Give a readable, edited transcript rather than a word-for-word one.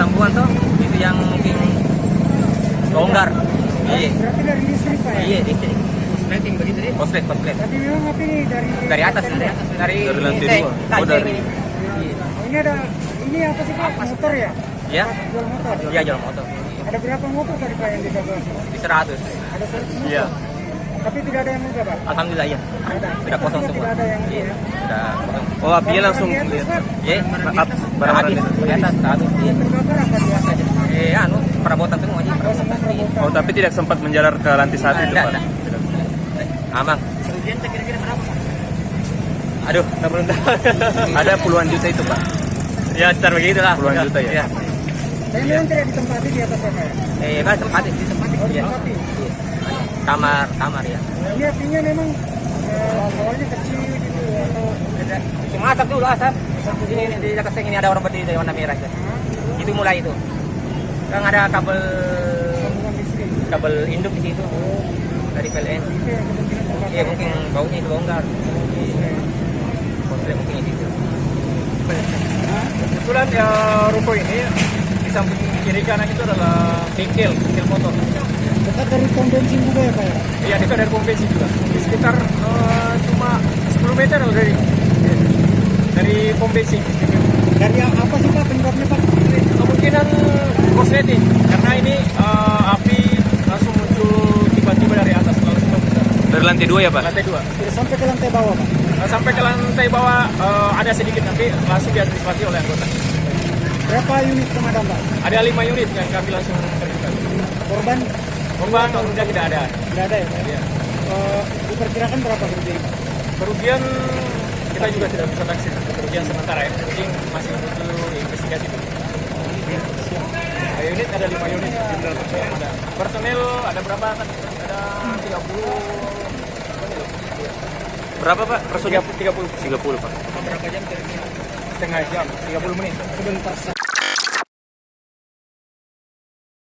sambungan tuh itu yang mungkin longgar. Iya. Berarti dari listrik Pak ya? Iya, listrik. Kosleting begitu deh. Koslet. Tapi memang api ini Dari atas, dari lantai seng. 2. Kancing Dari ini. Oh, ini ada, ini apa sih Pak? Motor ya? Ya. Jual motor? Iya, jual motor. Ada berapa motor tadi Pak yang dibawa? Di 100. Ada 100 motor? Iya. Tapi tidak ada yang muda Pak? Alhamdulillah ya. Ada. Sudah kosong semua. Tidak ada yang muda Iya. ya? Sudah kosong. Oh, apinya langsung Di atas, lihat. Pak? Iya. Barang-barang Habis itu. di atas 100. Iya. Terbakar apa biasa? Anu, perabotan semua aja. Oh, tapi tidak sempat menjalar ke lantai 1 itu, Tidak, Pak. tidak. Aman. Kerugian kira-kira berapa? Aduh, tak belum tahu. Ada puluhan juta itu, Pak. Ya, sekitar begitulah. Puluhan juta ya? Iya. Tapi memang tidak ditempati di atas Pak ya? Kan tempat di tempat. Oh, Iya. ditempati. Kamar ya. Ini apinya memang awalnya kecil gitu atau Cuma asap dulu asap. Ini di dekat seng ini ada orang berdiri dari warna merah itu. Itu mulai itu. Kan ada sambungan listrik? kabel induk di situ dari PLN. Itu yang kemungkinan terbakar. Iya mungkin baunya itu bongkar. Konslet mungkin itu. Kebetulan ya ruko ini di samping kiri kanan itu adalah bengkel motor. Dekat dari pom bensin juga ya Pak ya? Iya, dekat dari pom bensin juga. Di sekitar cuma 10 meter dari pom bensin. Dari apa sih Pak penyebabnya Pak? Kemungkinan kosleting karena ini api langsung muncul tiba-tiba dari atas langsung membesar. Dari lantai 2 ya, Pak? Lantai 2. Tidak sampai ke lantai bawah Pak? Sampai ke lantai bawah ada sedikit nanti langsung diantisipasi oleh anggota. Berapa unit pemadam Pak? Ada 5 unit yang kami langsung terlibat. Korban Korban sudah tidak ada. tidak ada ya Pak? Ya. Diperkirakan berapa kerugian Pak? Kerugian kita juga tidak bisa taksir kerugian sementara ya. Mungkin masih butuh investigasi dulu. Unit ada 5 unit jumlah personel ada. Personel ada berapa? Ada 30. Berapa, Pak? Personil? 30. 30, Pak. Berapa jam? Setengah jam, 30 menit. Sebentar.